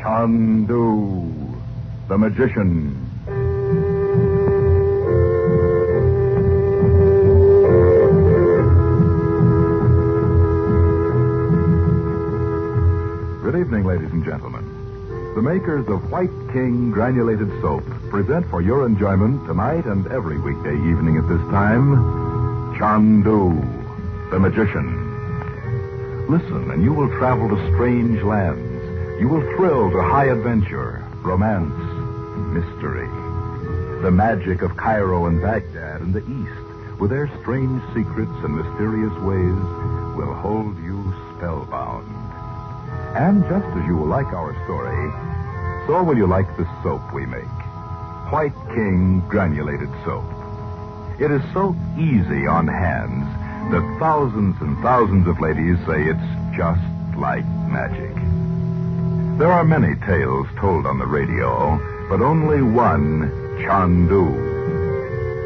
Chandu, the magician. Good evening, ladies and gentlemen. The makers of White King Granulated Soap present for your enjoyment tonight and every weekday evening at this time, Chandu, the magician. Listen, and you will travel to strange lands. You will thrill to high adventure, romance, mystery. The magic of Cairo and Baghdad and the East, with their strange secrets and mysterious ways, will hold you spellbound. And just as you will like our story, so will you like the soap we make. White King Granulated Soap. It is so easy on hands that thousands and thousands of ladies say it's just like magic. There are many tales told on the radio, but only one Chandu.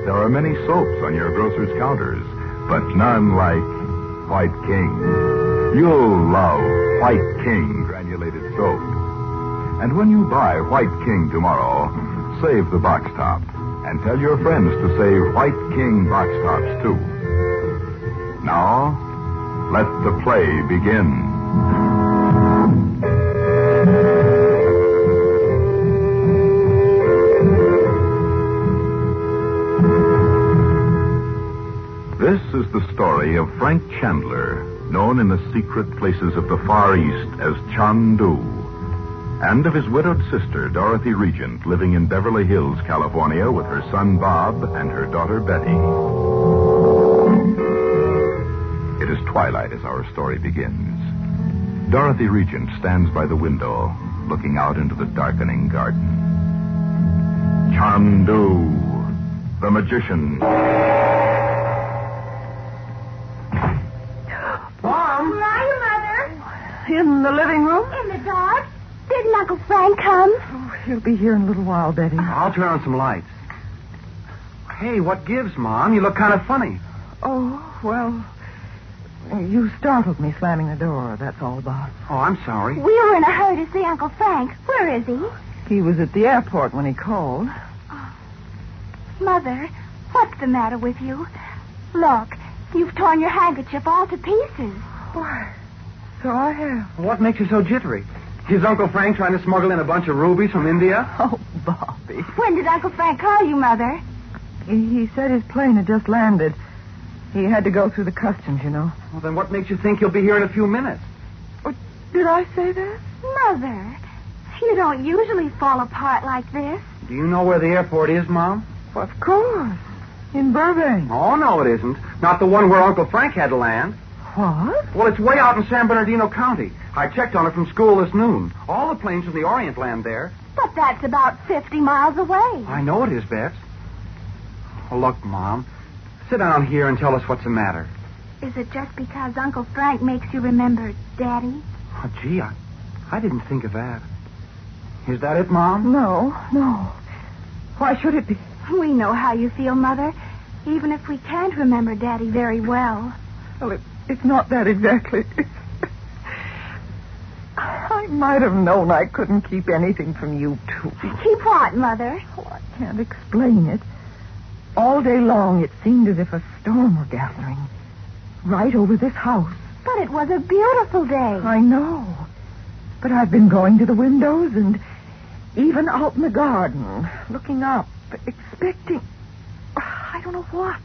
There are many soaps on your grocer's counters, but none like White King. You'll love White King Granulated Soap. And when you buy White King tomorrow, save the box top and tell your friends to save White King box tops too. Now, let the play begin. This is the story of Frank Chandler, known in the secret places of the Far East as Chandu, and of his widowed sister, Dorothy Regent, living in Beverly Hills, California, with her son Bob and her daughter Betty. It is twilight as our story begins. Dorothy Regent stands by the window, looking out into the darkening garden. Chandu, the magician. Mom! Where are you, Mother? In the living room? In the dark? Didn't Uncle Frank come? Oh, he'll be here in a little while, Betty. I'll turn on some lights. Hey, what gives, Mom? You look kind of funny. Oh, well, you startled me slamming the door. That's all, Bob. Oh, I'm sorry. We were in a hurry to see Uncle Frank. Where is he? He was at the airport when he called. Oh. Mother, what's the matter with you? Look, you've torn your handkerchief all to pieces. Why, so I have. What makes you so jittery? Is Uncle Frank trying to smuggle in a bunch of rubies from India? Oh, Bobby. When did Uncle Frank call you, Mother? He said his plane had just landed. He had to go through the customs, you know. Well, then what makes you think he'll be here in a few minutes? Oh, did I say that? Mother, you don't usually fall apart like this. Do you know where the airport is, Mom? Well, of course. In Burbank. Oh, no, it isn't. Not the one where Uncle Frank had to land. What? Well, it's way out in San Bernardino County. I checked on it from school this noon. All the planes from the Orient land there. But that's about 50 miles away. I know it is, Beth. Oh, look, Mom. Sit down here and tell us what's the matter. Is it just because Uncle Frank makes you remember Daddy? Oh, gee, I didn't think of that. Is that it, Mom? No. Why should it be? We know how you feel, Mother, even if we can't remember Daddy very well. Well, it's not that exactly. I might have known I couldn't keep anything from you, too. Keep what, Mother? Oh, I can't explain it. All day long, it seemed as if a storm were gathering. Right over this house. But it was a beautiful day. I know. But I've been going to the windows and even out in the garden, looking up, expecting... I don't know what.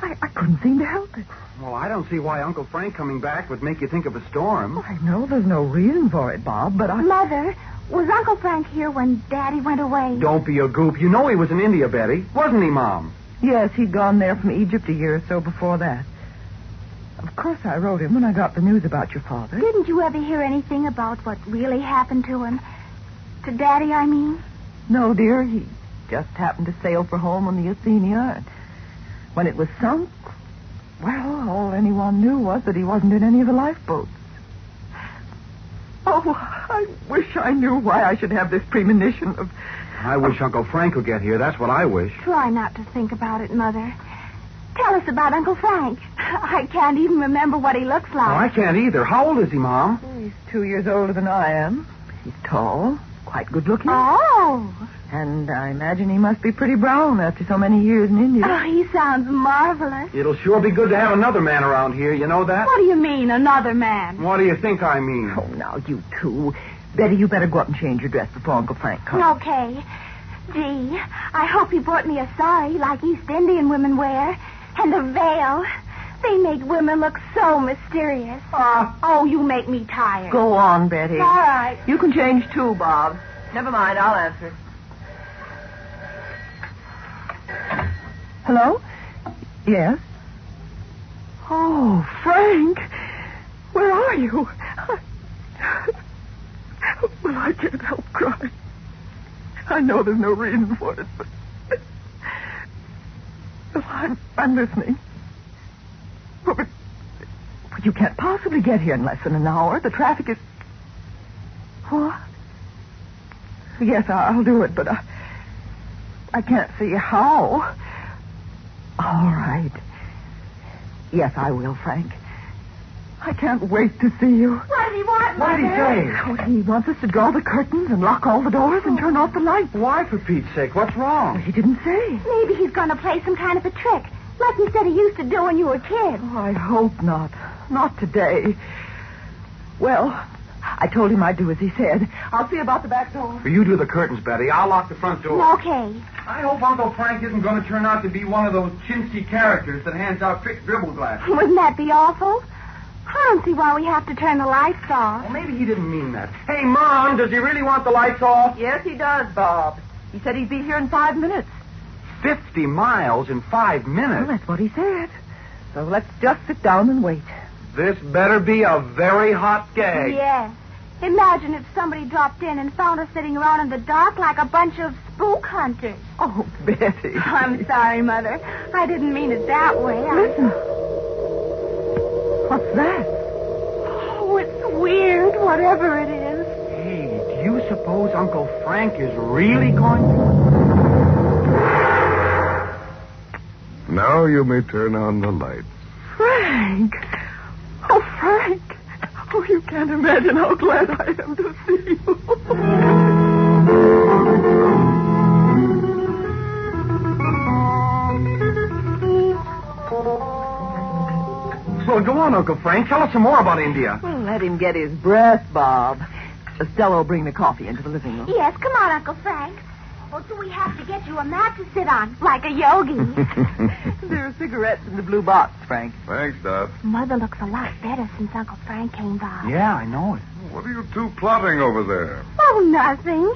I couldn't seem to help it. Well, I don't see why Uncle Frank coming back would make you think of a storm. I know there's no reason for it, Bob, but Mother, was Uncle Frank here when Daddy went away? Don't be a goop. You know he was in India, Betty. Wasn't he, Mom? Yes, he'd gone there from Egypt a year or so before that. Of course I wrote him when I got the news about your father. Didn't you ever hear anything about what really happened to him? To Daddy, I mean? No, dear. He just happened to sail for home on the Athenia. And when it was sunk, well, all anyone knew was that he wasn't in any of the lifeboats. Oh, I wish I knew why I should have this premonition of... I wish Uncle Frank would get here. That's what I wish. Try not to think about it, Mother. Tell us about Uncle Frank. I can't even remember what he looks like. Oh, I can't either. How old is he, Mom? He's 2 years older than I am. He's tall, quite good looking. Oh. And I imagine he must be pretty brown after so many years in India. Oh, he sounds marvelous. It'll sure be good to have another man around here, you know that? What do you mean, another man? What do you think I mean? Oh, now, you two. Betty, you better go up and change your dress before Uncle Frank comes. Okay. Gee, I hope he brought me a sari like East Indian women wear. And a veil. They make women look so mysterious. Oh, you make me tired. Go on, Betty. All right. You can change too, Bob. Never mind, I'll answer. Hello? Yes? Oh, Frank. Where are you? Well, I can't help crying. I know there's no reason for it, but... Well, I'm listening. But you can't possibly get here in less than an hour. The traffic is... What? Yes, I'll do it, but I can't see how. All right. Yes, I will, Frank. I can't wait to see you. What does he want, What did he say? Oh, he wants us to draw the curtains and lock all the doors and turn off the lights. Why, for Pete's sake? What's wrong? He didn't say. Maybe he's going to play some kind of a trick, like he said he used to do when you were kids. Oh, I hope not. Not today. Well, I told him I'd do as he said. I'll see about the back door. You do the curtains, Betty. I'll lock the front door. Okay. I hope Uncle Frank isn't going to turn out to be one of those chintzy characters that hands out trick dribble glasses. Wouldn't that be awful? I don't see why we have to turn the lights off. Well, maybe he didn't mean that. Hey, Mom, does he really want the lights off? Yes, he does, Bob. He said he'd be here in 5 minutes. 50 miles in 5 Well, minutes. that's what he said. So let's just sit down and wait. This better be a very hot gag. Yes. Imagine if somebody dropped in and found us sitting around in the dark like a bunch of spook hunters. Oh, Betty. I'm sorry, Mother. I didn't mean it that way. Listen. What's that? Oh, it's weird, whatever it is. Hey, do you suppose Uncle Frank is really going to... Now you may turn on the lights. Frank. Oh, Frank. Oh, you can't imagine how glad I am to see you. Well, go on, Uncle Frank. Tell us some more about India. Well, let him get his breath, Bob. Stella will bring the coffee into the living room. Yes, come on, Uncle Frank. Or do we have to get you a mat to sit on, like a yogi? There are cigarettes in the blue box, Frank. Thanks, Dot. Mother looks a lot better since Uncle Frank came by. Yeah, I know it. What are you two plotting over there? Oh, nothing.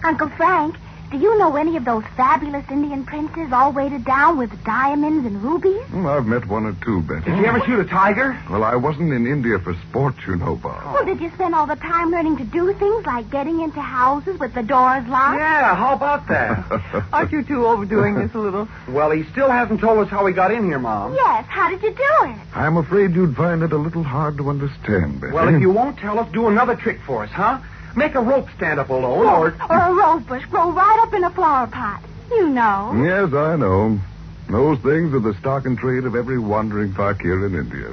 Uncle Frank, do you know any of those fabulous Indian princes all weighted down with diamonds and rubies? I've met one or two, Betty. Did you ever shoot a tiger? Well, I wasn't in India for sport, you know, Bob. Well, did you spend all the time learning to do things like getting into houses with the doors locked? Yeah, how about that? Aren't you two overdoing this a little? Well, he still hasn't told us how he got in here, Mom. Yes, how did you do it? I'm afraid you'd find it a little hard to understand, Betty. Well, if you won't tell us, do another trick for us, huh? Make a rope stand up alone, or a rose bush grow right up in a flower pot. You know. Yes, I know. Those things are the stock and trade of every wandering fakir in India.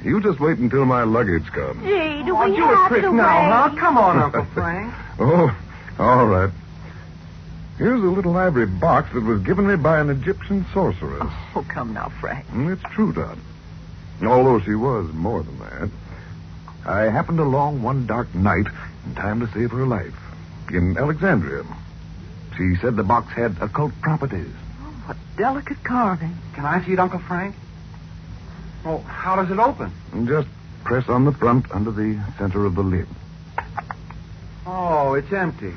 You just wait until my luggage comes. Gee, do Oh, we do have a trick to now, wait? huh? Come on, Uncle Frank. Oh, all right. Here's a little ivory box that was given me by an Egyptian sorceress. Oh, come now, Frank. It's true, Dot. Although she was more than that. I happened along one dark night in time to save her life. In Alexandria. She said the box had occult properties. Oh, what delicate carving. Can I see it, Uncle Frank? Oh, how does it open? Just press on the front under the center of the lid. Oh, it's empty.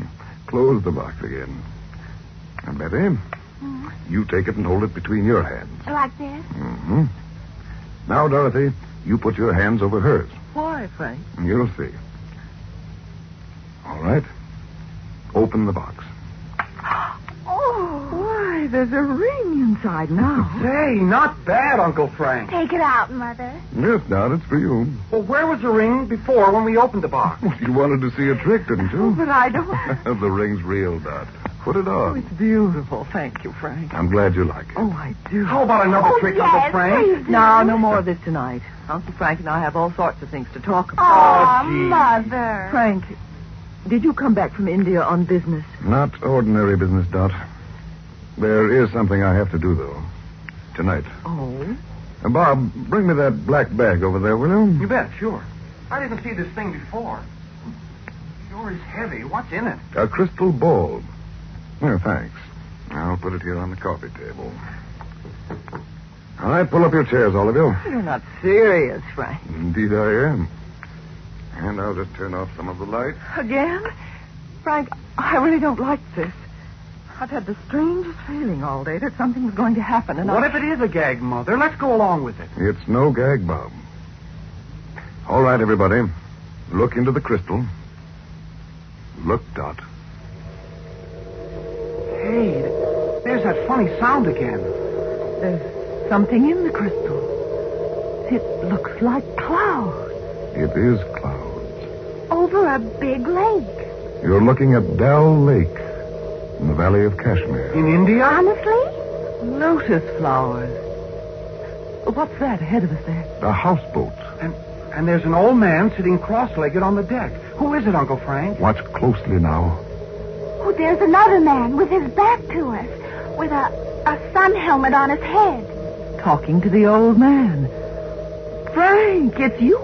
Close the box again. And Betty, you take it and hold it between your hands. Like this? Mm-hmm. Now, Dorothy, you put your hands over hers. Why, Frank? You'll see. All right. Open the box. Oh, why, there's a ring inside now. Say, not bad, Uncle Frank. Take it out, Mother. Yes, Dot, it's for you. Well, where was the ring before when we opened the box? You wanted to see a trick, didn't you? But I don't... The ring's real, Dot. Put it Oh, on. it's beautiful. Thank you, Frank. I'm glad you like it. Oh, I do. How about another trick, yes, Uncle Frank? please do. No more of this tonight. Uncle Frank and I have all sorts of things to talk about. Oh, gee. Mother. Frank, Did you come back from India on business? Not ordinary business, Dot. There is something I have to do, though. Tonight. Oh? Bob, bring me that black bag over there, will you? You bet, sure. I didn't see this thing before. Sure is heavy. What's in it? A crystal ball. Oh, thanks. I'll put it here on the coffee table. All right, pull up your chairs, all of you. You're not serious, Frank. Indeed I am. And I'll just turn off some of the light. Again? Frank, I really don't like this. I've had the strangest feeling all day that something's going to happen, and What if it is a gag, Mother? Let's go along with it. It's no gag, Bob. All right, everybody. Look into the crystal. Look, Dot. Hey, there's that funny sound again. There's something in the crystal. It looks like clouds. It is clouds. Over a big lake. You're looking at Dal Lake in the Valley of Kashmir. In India? Honestly? Lotus flowers. What's that ahead of us there? A houseboat. And there's an old man sitting cross-legged on the deck. Who is it, Uncle Frank? Watch closely now. Oh, there's another man with his back to us, with a sun helmet on his head. Talking to the old man. Frank, it's you.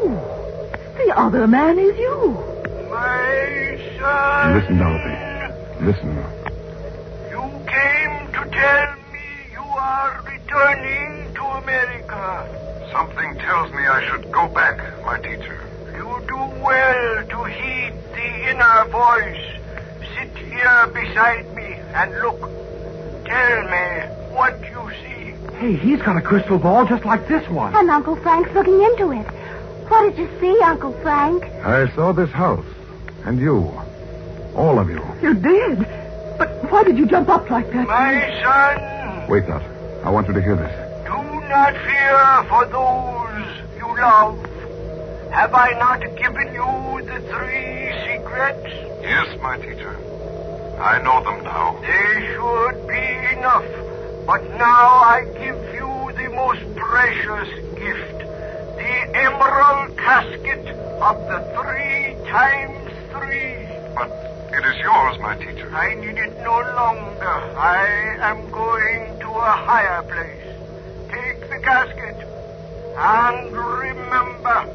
The other man is you. My son. Listen, Dorothy. Listen. You came to tell me you are returning to America. Something tells me I should go back, my teacher. You do well to heed the inner voice. Sit here beside me and look. Tell me what you see. Hey, he's got a crystal ball just like this one. And Uncle Frank's looking into it. What did you see, Uncle Frank? I saw this house. And you. All of you. You did? But why did you jump up like that? My son, Wait, Dot. I want you to hear this. do not fear for those you love. Have I not given you the 3 secrets? Yes, my teacher. I know them now. They should be enough. But now I give you the most precious gift. The emerald casket of the 3 times 3. But it is yours, my teacher. I need it no longer. I am going to a higher place. Take the casket and remember,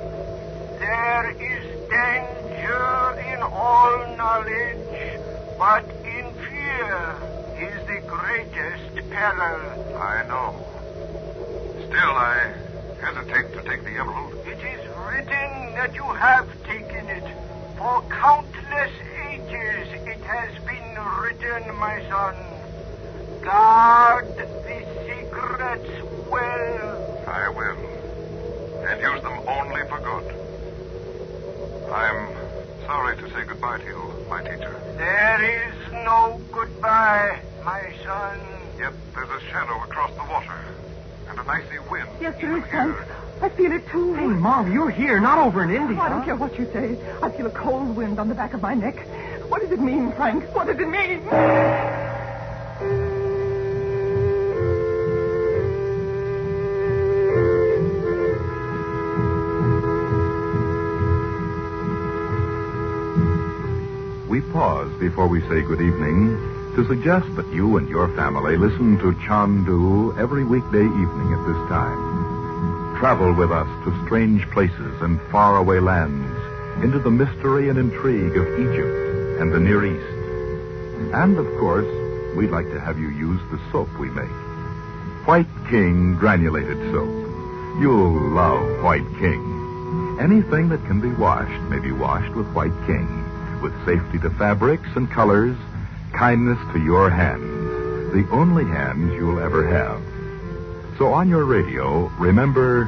there is danger in all knowledge, but in fear is the greatest peril. I know. Still, I hesitate to take the emerald. It is written that you have taken it. For countless ages it has been written, my son. Guard the secrets well. I will. And use them only for good. I'm sorry to say goodbye to you, my teacher. There is no goodbye, my son. Yet there's a shadow across the water. And an icy wind. Yes, there is, even Frank. here. I feel it, too. Hey, Mom, you're here, not over in India. I don't care what you say. I feel a cold wind on the back of my neck. What does it mean, Frank? What does it mean? We pause before we say good evening to suggest that you and your family listen to Chandu every weekday evening at this time. Travel with us to strange places and faraway lands, into the mystery and intrigue of Egypt and the Near East. And, of course, we'd like to have you use the soap we make. White King Granulated Soap. You'll love White King. Anything that can be washed may be washed with White King, with safety to fabrics and colors, kindness to your hands, the only hands you'll ever have. So on your radio, remember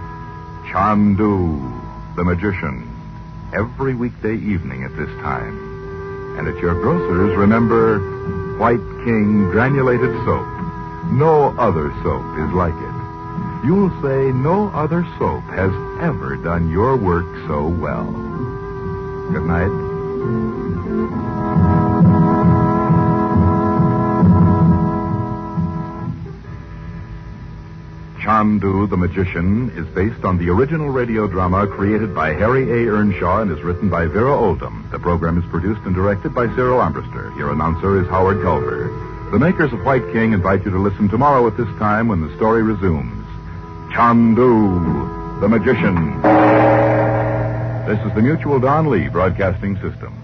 Chandu, the magician, every weekday evening at this time. And at your grocer's, remember White King Granulated Soap. No other soap is like it. You'll say no other soap has ever done your work so well. Good night. Chandu, the the Magician is based on the original radio drama created by Harry A. Earnshaw and is written by Vera Oldham. The program is produced and directed by Cyril Armbruster. Your announcer is Howard Culver. The makers of White King invite you to listen tomorrow at this time when the story resumes. Chandu, the Magician. This is the Mutual Don Lee Broadcasting System.